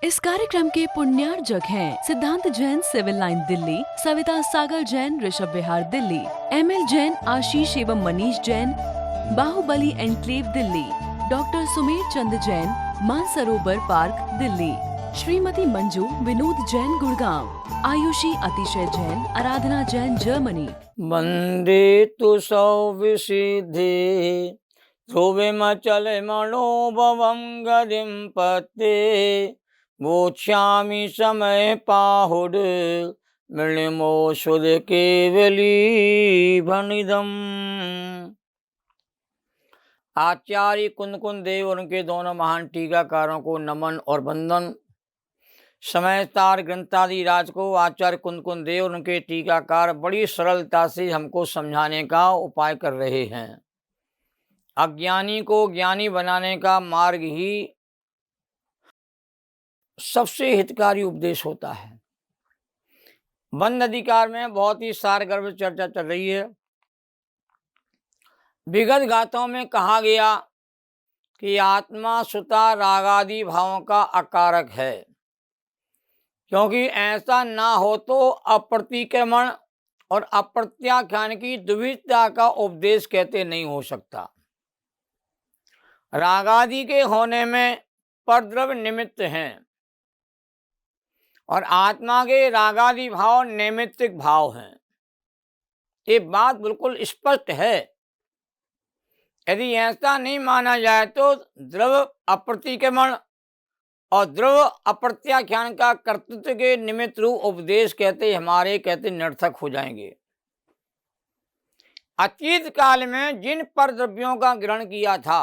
इस कार्यक्रम के पुण्यार्जक हैं सिद्धांत Jain civil line Delhi, Savita Sagar Jain Rishabh Vihar Delhi, ML Jain आशीष एवं Manish Jain Baahubali enclave Delhi, doctor Sumer Chand Jain Mansarovar park Delhi, Shrimati Manju Vinod Jain Gurgaon, Ayushi अतिशय जैन आराधना जैन जर्मनी। वंदे तु सौविसिद्धि ध्रुवमचल मनोभवं गतिं पते गोक्ष्यामि समय पाहुड मृणिमोषुध केवली भनिदम्। आचार्य कुंद देव और उनके दोनों महान टीकाकारों को नमन और वंदन। समयतार ग्रंथादि राज को आचार्य कुंद देव और उनके टीकाकार बड़ी सरलता से हमको समझाने का उपाय कर रहे हैं। अज्ञानी को ज्ञानी बनाने का मार्ग ही सबसे हितकारी उपदेश होता है। बंद अधिकार में बहुत ही सारगर्भ चर्चा चल रही है। विगत गाथाओं में कहा गया कि आत्मा सुता रागादि भावों का अकारक है, क्योंकि ऐसा ना हो तो अप्रतिक्रमण और अप्रत्याख्यान की द्विविधता का उपदेश कहते नहीं हो सकता। रागादि के होने में परद्रव्य निमित्त हैं और आत्मा के रागादि भाव नैमित्तिक भाव हैं। ये बात बिल्कुल स्पष्ट है। यदि ऐसा नहीं माना जाए तो द्रव अप्रतिक्रमण और द्रव अप्रत्याख्यान का कर्तृत्व के निमित्त रूप उपदेश कहते निरर्थक हो जाएंगे। अतीत काल में जिन परद्रव्यों का ग्रहण किया था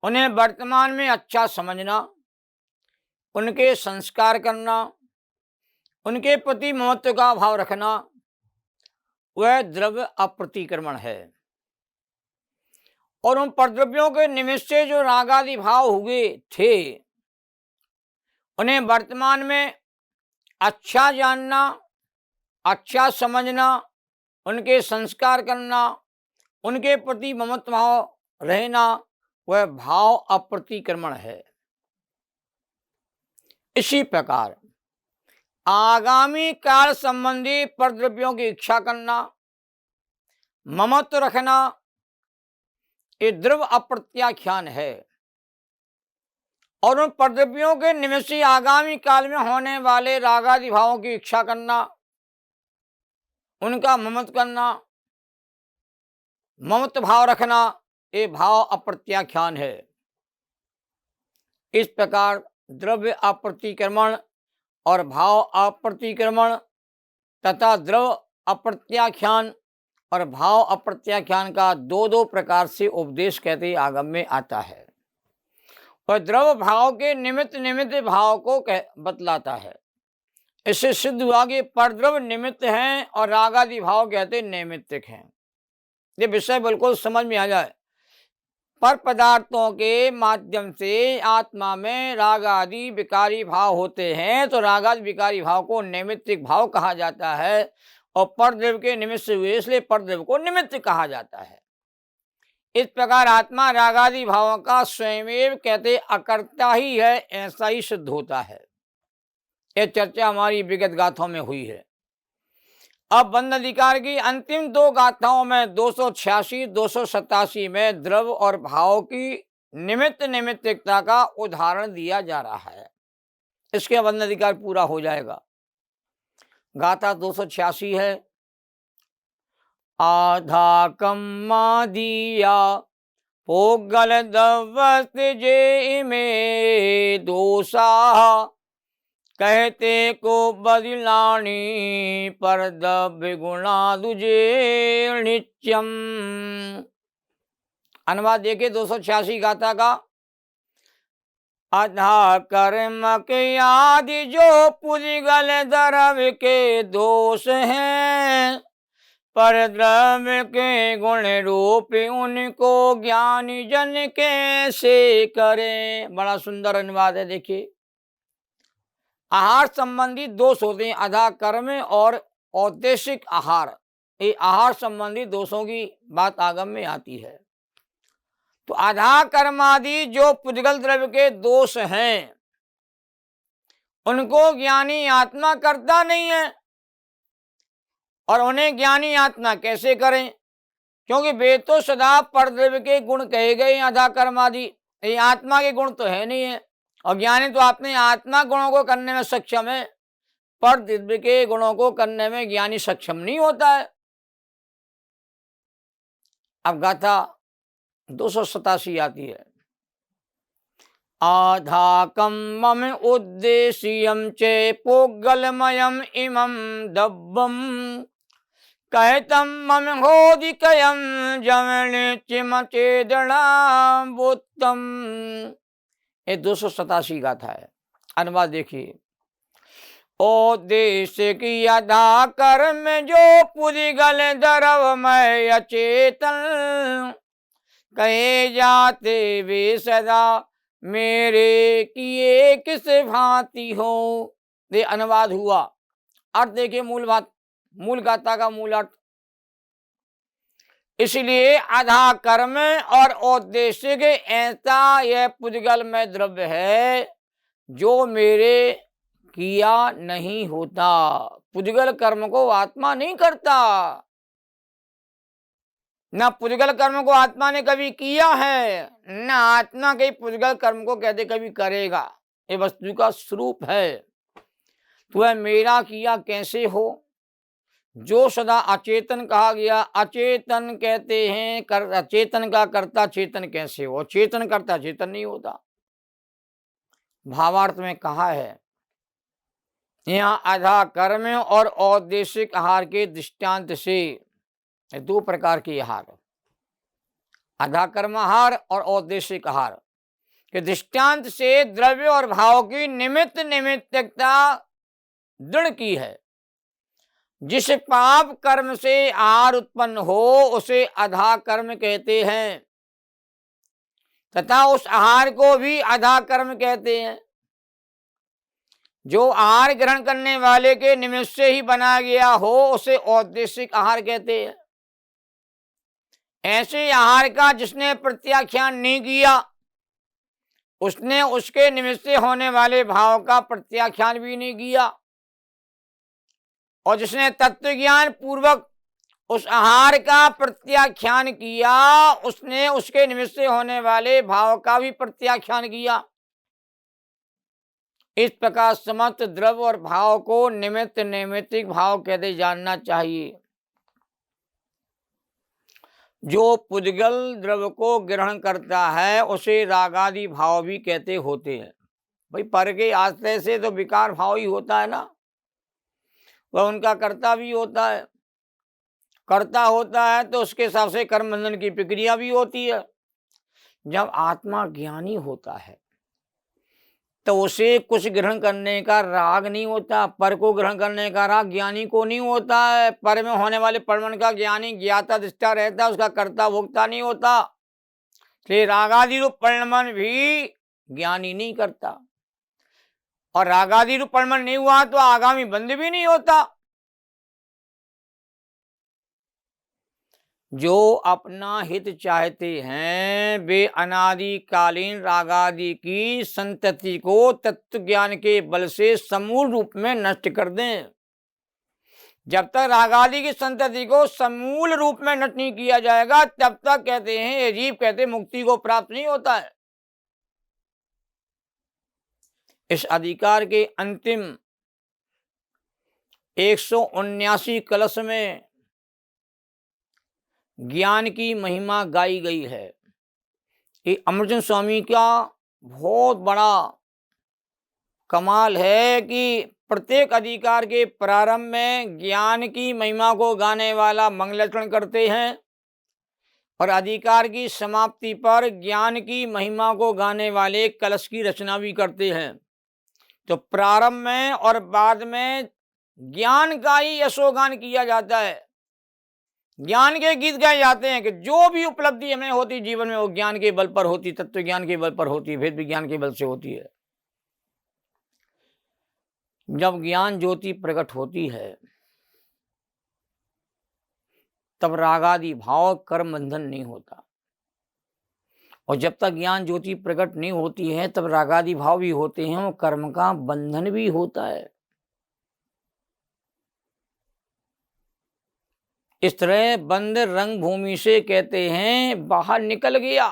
उन्हें वर्तमान में अच्छा समझना, उनके संस्कार करना, उनके प्रति महत्व का भाव रखना, वह द्रव्य अप्रतिक्रमण है। और उन परद्रव्यों के निमित्त से जो रागादि भाव हुए थे उन्हें वर्तमान में अच्छा जानना, अच्छा समझना, उनके संस्कार करना, उनके प्रति ममत्व भाव रहना, वह भाव अप्रतिक्रमण है। इसी प्रकार आगामी काल संबंधी परद्रव्यों की इच्छा करना, ममत्व रखना, ये द्रव्य अप्रत्याख्यान है। और उन परद्रव्यों के निमित्त से आगामी काल में होने वाले रागादि भावों की इच्छा करना, उनका ममत्व करना, ममत्व भाव रखना, ये भाव अप्रत्याख्यान है। इस प्रकार द्रव्य अप्रतिक्रमण और भाव अप्रतिक्रमण तथा द्रव्य अप्रत्याख्यान और भाव अप्रत्याख्यान का दो प्रकार से उपदेश कहते आगम में आता है। और द्रव्य भाव के निमित्त भाव को बतलाता है। इससे सिद्ध हुआ कि परद्रव्य निमित्त हैं और रागादि भाव कहते नैमित्तिक हैं। ये विषय बिल्कुल समझ में आ जाए। पर पदार्थों के माध्यम से आत्मा में राग आदि विकारी भाव होते हैं, तो राग आदि विकारी भाव को नैमित्तिक भाव कहा जाता है और परद्रव्य के निमित्त से हुए इसलिए परद्रव्य को निमित्त कहा जाता है। इस प्रकार आत्मा रागादि भावों का स्वयं कहते अकर्ता ही है, ऐसा ही सिद्ध होता है। यह चर्चा हमारी विगत गाथाओं में हुई है। अब बंध अधिकार की अंतिम दो गाथाओं में 286, 287 में द्रव्य और भाव की निमित्तिकता का उदाहरण दिया जा रहा है। इसके बंध अधिकार पूरा हो जाएगा। गाथा 286 है। आधा कम्मा दिया पोगल दवस्त जे में दोषा कहते को बदलानी पर द्रव्य गुणा दुजे नित्यम। अनुवाद देखिए 286 गाथा का। अधा कर्म के आदि जो पुजगल द्रव्य के दोष हैं, पर द्रव्य के गुण रूप उनको ज्ञानी जन कैसे करें। बड़ा सुंदर अनुवाद है। देखिए, आहार संबंधी दोष होते हैं, अधा कर्म और औदेशिक आहार। ये आहार संबंधी दोषों की बात आगम में आती है। तो अधा कर्मादि जो पुद्गल द्रव्य के दोष हैं उनको ज्ञानी आत्मा करता नहीं है। और उन्हें ज्ञानी आत्मा कैसे करें? क्योंकि वे तो सदा परद्रव्य के गुण कहे गए, आधा कर्म आदि, ये आत्मा के गुण तो है नहीं है। और ज्ञानी तो अपने आत्मा गुणों को करने में सक्षम है, पर दिव्य के गुणों को करने में ज्ञानी सक्षम नहीं होता है। अब गाथा 287 आती है। आधाकम मम उद्देश्यम चे पोगलमयम इमं दब्बम कहतम मम होदिकयम जमने चिमचेदणाबुत्तम। ये 287 गाथा है। अनुवाद देखिए। ओ देश की अदा कर्म जो पुदिगल दरवमय अचेतन कहे जाते वे सदा मेरे किए किस भांति हो। ये अनुवाद हुआ। अर्थ देखिए, मूल गाथा का मूल अर्थ। इसलिए आधा कर्म और उद्देश्य के ऐसा यह पुद्गल में द्रव्य है जो मेरे किया नहीं होता। पुद्गल कर्म को आत्मा नहीं करता, न पुद्गल कर्म को आत्मा ने कभी किया है, न आत्मा के पुद्गल कर्म को कहते कभी करेगा। ये वस्तु का स्वरूप है। तो वह मेरा किया कैसे हो, जो सदा अचेतन कहा गया। अचेतन कहते हैं अचेतन का कर्ता चेतन कैसे हो? चेतन करता चेतन नहीं होता। भावार्थ में कहा है यहाँ आधा कर्म और औदेशिक आहार के दृष्टांत से 2 प्रकार के आहार, आधा कर्म आहार और औदेशिक आहार के दृष्टांत से द्रव्य और भाव की निमित्त निमित्तकता दृढ़ की है। जिस पाप कर्म से आहार उत्पन्न हो उसे आधा कर्म कहते हैं, तथा उस आहार को भी आधा कर्म कहते हैं। जो आहार ग्रहण करने वाले के निमित्त से ही बना गया हो उसे औदेशिक आहार कहते हैं। ऐसे आहार का जिसने प्रत्याख्यान नहीं किया, उसने उसके निमित्त से होने वाले भाव का प्रत्याख्यान भी नहीं किया, और जिसने तत्व ज्ञान पूर्वक उस आहार का प्रत्याख्यान किया, उसने उसके निमित्त से होने वाले भाव का भी प्रत्याख्यान किया। इस प्रकार समस्त द्रव्य और भाव को निमित्त नैमित्तिक भाव कहते जानना चाहिए। जो पुद्गल द्रव्य को ग्रहण करता है उसे रागादि भाव भी कहते होते हैं। भाई पर के आश्रय से तो विकार भाव ही होता है ना, वह उनका कर्ता भी होता है। कर्ता होता है तो उसके हिसाब से कर्म बंधन की प्रक्रिया भी होती है। जब आत्मा ज्ञानी होता है तो उसे कुछ ग्रहण करने का राग नहीं होता, पर को ग्रहण करने का राग ज्ञानी को नहीं होता है। पर में होने वाले परमण का ज्ञानी ज्ञाता दृष्टा रहता है, उसका कर्ता भोक्ता नहीं होता। इसलिए रागादि रूप परिणमन भी ज्ञानी नहीं करता, और रागादि रूप परिणमन नहीं हुआ तो आगामी बंध भी नहीं होता। जो अपना हित चाहते हैं वे अनादिकालीन रागादि की संतति को तत्व ज्ञान के बल से समूल रूप में नष्ट कर दें। जब तक रागादि की संतति को समूल रूप में नष्ट नहीं किया जाएगा तब तक कहते हैं ये जीव कहते मुक्ति को प्राप्त नहीं होता है। इस अधिकार के अंतिम 179 कलश में ज्ञान की महिमा गाई गई है। ये अमरचंद स्वामी का बहुत बड़ा कमाल है कि प्रत्येक अधिकार के प्रारंभ में ज्ञान की महिमा को गाने वाला मंगलाचरण करते हैं, और अधिकार की समाप्ति पर ज्ञान की महिमा को गाने वाले कलश की रचना भी करते हैं। तो प्रारंभ में और बाद में ज्ञान का ही यशोगान किया जाता है। ज्ञान के गीत गाए जाते हैं कि जो भी उपलब्धि हमें होती जीवन में वो ज्ञान के बल पर होती, तत्व ज्ञान के बल पर होती, भेद विज्ञान के बल से होती है। जब ज्ञान ज्योति प्रकट होती है तब रागादि भाव कर्म बंधन नहीं होता, और जब तक ज्ञान ज्योति प्रकट नहीं होती है तब रागादि भाव भी होते हैं और कर्म का बंधन भी होता है। इस तरह बंद रंग भूमि से कहते हैं बाहर निकल गया।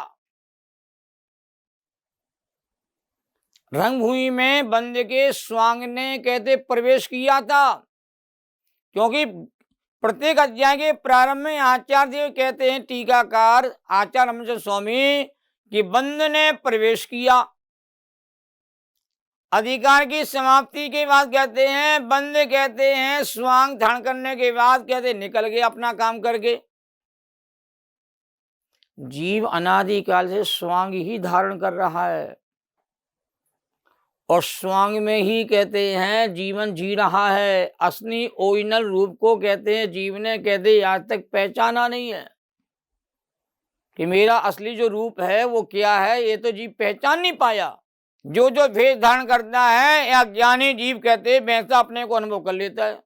रंग भूमि में बंद के स्वांग ने कहते प्रवेश किया था, क्योंकि प्रत्येक अध्याय के प्रारंभ में आचार्य देव कहते हैं, टीकाकार आचार्य रामचंद्र स्वामी, कि बंद ने प्रवेश किया। अधिकार की समाप्ति के बाद कहते हैं बंद कहते हैं स्वांग धारण करने के बाद कहते निकल गए अपना काम करके। जीव अनादिकाल से स्वांग ही धारण कर रहा है और स्वांग में ही कहते हैं जीवन जी रहा है। असली ओरिजिनल रूप को कहते हैं जीव ने कहते आज तक पहचाना नहीं है कि मेरा असली जो रूप है वो क्या है, ये तो जीव पहचान नहीं पाया। जो जो भेष धारण करता है या ज्ञानी जीव कहते हैं वैसा अपने को अनुभव कर लेता है।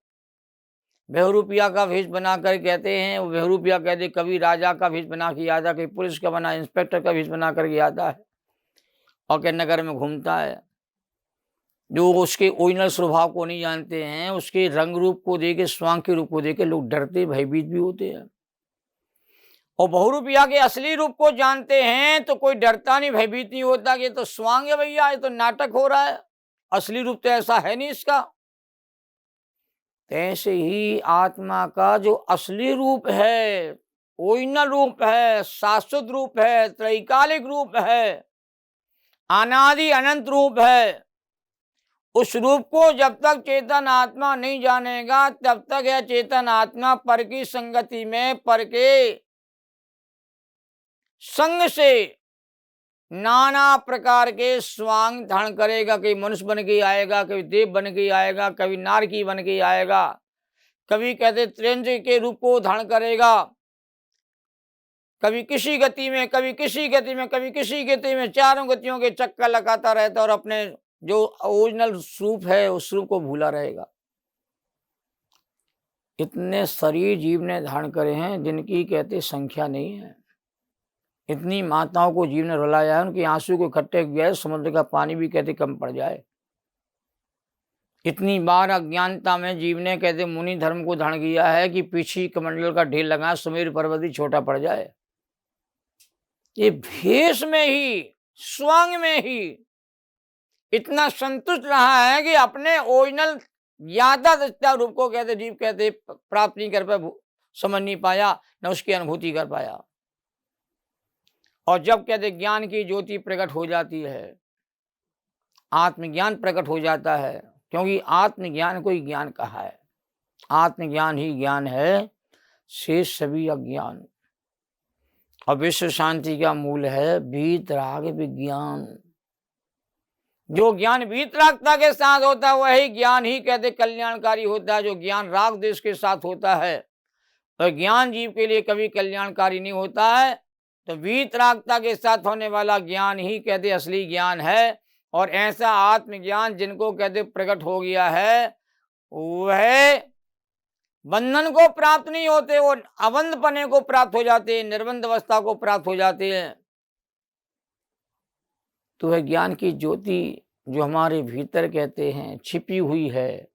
बहुरूपिया का भेष बनाकर कहते हैं, वो बहुरूपिया कहते कभी राजा का भेष बना के आता, कभी पुलिस का बना, इंस्पेक्टर का भेष बना करके आता है और के नगर में घूमता है। जो उसके ओरिजिनल स्वभाव को नहीं जानते हैं, उसके रंग रूप को देखे, स्वांग के रूप को देखे लोग डरते भयभीत भी होते हैं। और बहुरूपिया के असली रूप को जानते हैं तो कोई डरता नहीं भयभीत नहीं होता कि ये तो स्वांग है भैया, ये तो नाटक हो रहा है, असली रूप तो ऐसा है नहीं इसका। ऐसे ही आत्मा का जो असली रूप है, ओरिजिनल रूप है, शाश्वत रूप है, त्रैकालिक रूप है, अनादि अनंत रूप है, उस रूप को जब तक चेतन आत्मा नहीं जानेगा तब तक यह चेतन आत्मा पर की संगति में, पर के संग से नाना प्रकार के स्वांग धारण करेगा। कभी मनुष्य बन के आएगा, कभी देव बन के आएगा, कभी नारकी बन के आएगा, कभी कहते त्रिंज के रूप को धारण करेगा, कभी किसी गति में, कभी किसी गति में, कभी किसी गति में, चारों गतियों के चक्कर लगाता रहता और अपने जो ओरिजिनल स्वरूप है उस स्वरूप को भूला रहेगा। इतने शरीर जीव ने धारण करे हैं जिनकी कहते संख्या नहीं है। इतनी माताओं को जीव ने रुलाया है, उनके आंसू को इकट्ठे किया है, समुद्र का पानी भी कहते कम पड़ जाए। इतनी बार अज्ञानता में जीव ने कहते मुनि धर्म को धारण किया है कि पीछे कमंडल का ढेर लगा, सुमेर पर्वत ही छोटा पड़ जाए। ये भेष में ही, स्वांग में ही इतना संतुष्ट रहा है कि अपने ओरिजिनल ज्ञाता दृष्टा रूप को कहते जीव कहते प्राप्त नहीं कर पाया, समझ नहीं पाया, न उसकी अनुभूति कर पाया। और जब कहते ज्ञान की ज्योति प्रकट हो जाती है, आत्मज्ञान प्रकट हो जाता है, क्योंकि आत्मज्ञान को ही ज्ञान कहा है, आत्मज्ञान ही ज्ञान है, शेष सभी अज्ञान। और विश्व शांति का मूल है वीतराग विज्ञान। जो ज्ञान वीतरागता के साथ होता है वही ज्ञान ही कहते कल्याणकारी होता है। जो ज्ञान राग देश के साथ होता है और ज्ञान जीव के लिए कभी कल्याणकारी नहीं होता है। तो वीतरागता के साथ होने वाला ज्ञान ही कहते असली ज्ञान है। और ऐसा आत्मज्ञान जिनको कहते प्रकट हो गया है वह बंधन को प्राप्त नहीं होते, वो अबंध पने को प्राप्त हो जाते हैं, निर्बंध अवस्था को प्राप्त हो जाते हैं। तो वह ज्ञान की ज्योति जो हमारे भीतर कहते हैं छिपी हुई है,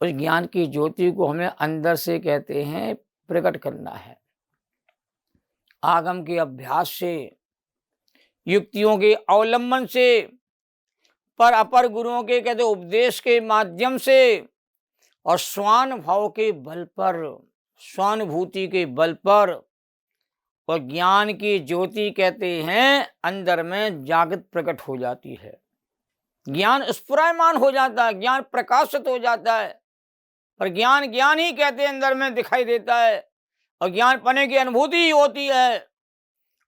उस ज्ञान की ज्योति को हमें अंदर से कहते हैं प्रकट करना है। आगम के अभ्यास से, युक्तियों के अवलंबन से, पर अपर गुरुओं के कहते उपदेश के माध्यम से और स्वानुभव के बल पर, स्वानुभूति के बल पर और ज्ञान की ज्योति कहते हैं अंदर में जागृत प्रकट हो जाती है। ज्ञान स्फुरायमान हो जाता है, ज्ञान प्रकाशित हो जाता है। पर ज्ञान ज्ञान ही कहते हैं अंदर में दिखाई देता है और ज्ञान पाने की अनुभूति ही होती है।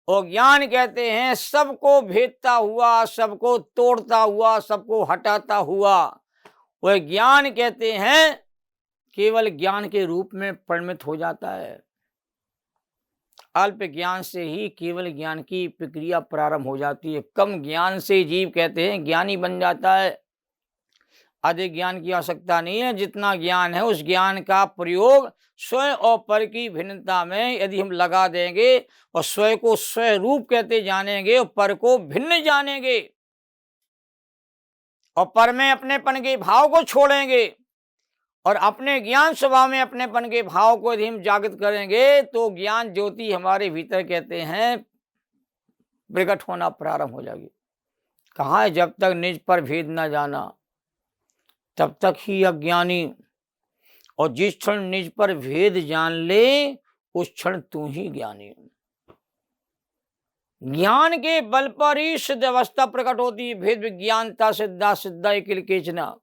और ज्ञान कहते हैं सबको भेदता हुआ, सबको तोड़ता हुआ, सबको हटाता हुआ। वह ज्ञान कहते हैं केवल ज्ञान के रूप में परिणत हो जाता है। अल्प ज्ञान से ही केवल ज्ञान की प्रक्रिया प्रारंभ हो जाती है। कम ज्ञान से जीव कहते हैं ज्ञानी बन जाता है। अधिक ज्ञान की आवश्यकता नहीं है। जितना ज्ञान है उस ज्ञान का प्रयोग स्वयं और पर की भिन्नता में यदि हम लगा देंगे और स्वयं को स्वरूप कहते जानेंगे और पर को भिन्न जानेंगे और पर में अपनेपन के भाव को छोड़ेंगे और अपने ज्ञान स्वभाव में अपनेपन के भाव को यदि हम जागृत करेंगे तो ज्ञान ज्योति हमारे भीतर कहते हैं प्रकट होना प्रारंभ हो जाएगी। कहाँ है, जब तक निज पर भेद न जाना तब तक ही अज्ञानी, और जिस क्षण निज पर भेद जान ले उस क्षण तू ही ज्ञानी। ज्ञान के बल पर ही सिद्ध अवस्था प्रकट होती है। भेद विज्ञानता सिद्धा सिद्धा किल केचना।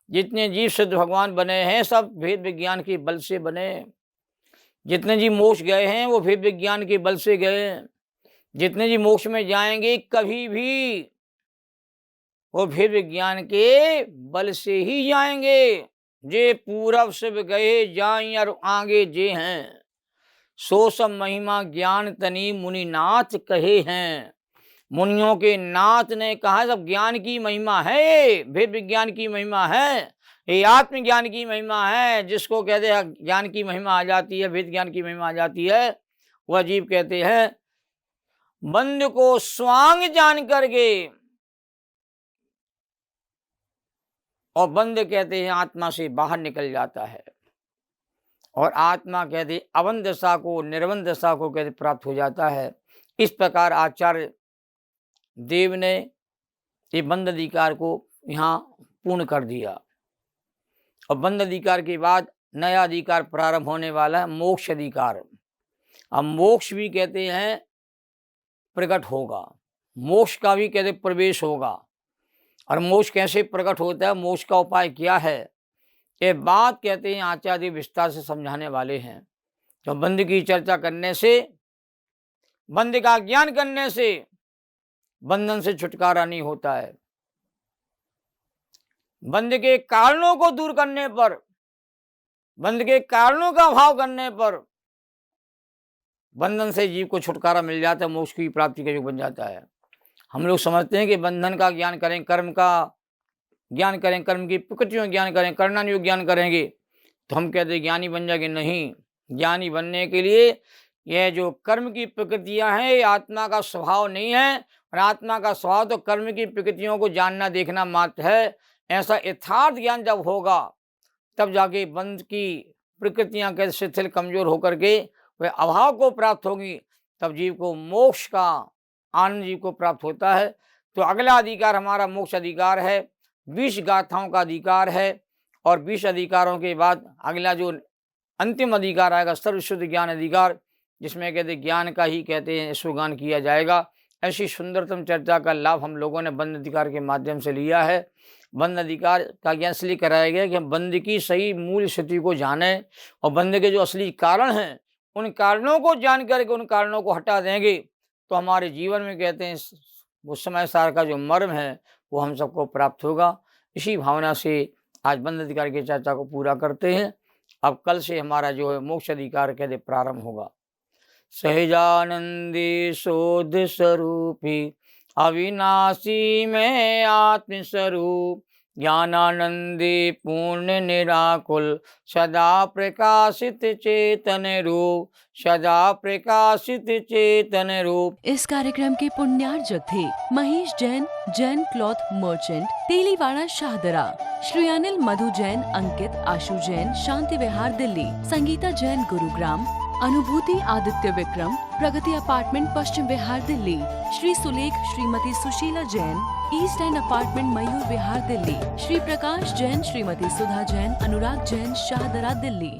जितने जीव सिद्ध भगवान बने हैं सब भेद विज्ञान के बल से बने। जितने जी मोक्ष गए हैं वो भेद विज्ञान के बल से गए। जितने जी मोक्ष में जाएंगे कभी भी वो भेद विज्ञान के बल से ही जाएंगे। जे पूरब शिव गए जाएं और आगे जे हैं, सो सब महिमा ज्ञान तनी मुनिनाथ कहे हैं। मुनियों के नाथ ने कहा सब ज्ञान की महिमा है, भेद विज्ञान की महिमा है, ये आत्मज्ञान की महिमा है। जिसको कहते हैं ज्ञान की महिमा आ जाती है, भेद ज्ञान की महिमा आ जाती है, वह अजीब कहते हैं बंद को स्वांग जान करके, और बंद कहते हैं आत्मा से बाहर निकल जाता है, और आत्मा कहते हैं अवन दशा को निर्वन दशा को कहते प्राप्त हो जाता है। इस प्रकार आचार्य देव ने ये बंद अधिकार को यहाँ पूर्ण कर दिया। और बंद अधिकार के बाद नया अधिकार प्रारंभ होने वाला है, मोक्ष अधिकार। अब मोक्ष भी कहते हैं प्रकट होगा, मोक्ष का भी कहते प्रवेश होगा। और मोक्ष कैसे प्रकट होता है, मोक्ष का उपाय क्या है, ये बात कहते हैं आचार्य विस्तार से समझाने वाले हैं। तो बंद की चर्चा करने से, बंद का ज्ञान करने से बंधन से छुटकारा नहीं होता है। बंद के कारणों को दूर करने पर, बंद के कारणों का अभाव करने पर बंधन से जीव को छुटकारा मिल जाता है, मोक्ष की प्राप्ति का योग बन जाता है। हम लोग समझते हैं कि बंधन का ज्ञान करें, कर्म का ज्ञान करें, कर्म की प्रकृतियों ज्ञान करें, करणानुयोग ज्ञान करेंगे तो हम कहते हैं ज्ञानी बन जाएंगे। नहीं, ज्ञानी बनने के लिए यह जो कर्म की प्रकृतियां हैं ये आत्मा का स्वभाव नहीं है, और आत्मा का स्वभाव तो कर्म की प्रकृतियों को जानना देखना मात्र है। ऐसा यथार्थ ज्ञान जब होगा तब जाके बंध की प्रकृतियां कैसे शिथिल कमजोर होकर के वह अभाव को प्राप्त होगी, तब जीव को मोक्ष का आनंद जीव को प्राप्त होता है। तो अगला अधिकार हमारा मोक्ष अधिकार है, 20 गाथाओं का अधिकार है। और 20 अधिकारों के बाद अगला जो अंतिम अधिकार आएगा सर्वशुद्ध ज्ञान अधिकार, जिसमें कहते ज्ञान का ही कहते हैं सुगान किया जाएगा। ऐसी सुंदरतम चर्चा का लाभ हम लोगों ने बंद अधिकार के माध्यम से लिया है। बंद अधिकार का ज्ञान इसलिए कराया गया कि हम बंद की सही मूल स्थिति को जानें और बंद के जो असली कारण हैं उन कारणों को जान करके उन कारणों को हटा देंगे तो हमारे जीवन में कहते हैं उस समय सार का जो मर्म है वो हम सबको प्राप्त होगा। इसी भावना से आज बंद अधिकार की चर्चा को पूरा करते हैं। अब कल से हमारा जो है मोक्ष अधिकार कहते प्रारंभ होगा। सहजानंदी शोध स्वरूपी अविनाशी में आत्मस्वरूप, ज्ञानानंदी पूर्ण निराकुल सदा प्रकाशित चेतन रूप, सदा प्रकाशित चेतन रूप। इस कार्यक्रम के पुण्यार्जक थे Mahesh Jain, Jain cloth merchant, Teliwara Shahdara, Shri Anil Madhu Jain, Ankit Ashu Jain, Shanti Vihar Delhi, Sangeeta Jain Gurugram, Anubhuti Aditya Vikram, Pragati apartment Paschim Vihar Delhi, Shri Sulekh Shrimati Sushila Jain, east end apartment Mayur Vihar Delhi, Shri Prakash Jain, Shrimati Sudha Jain, Anurag Jain, Shahdara Delhi.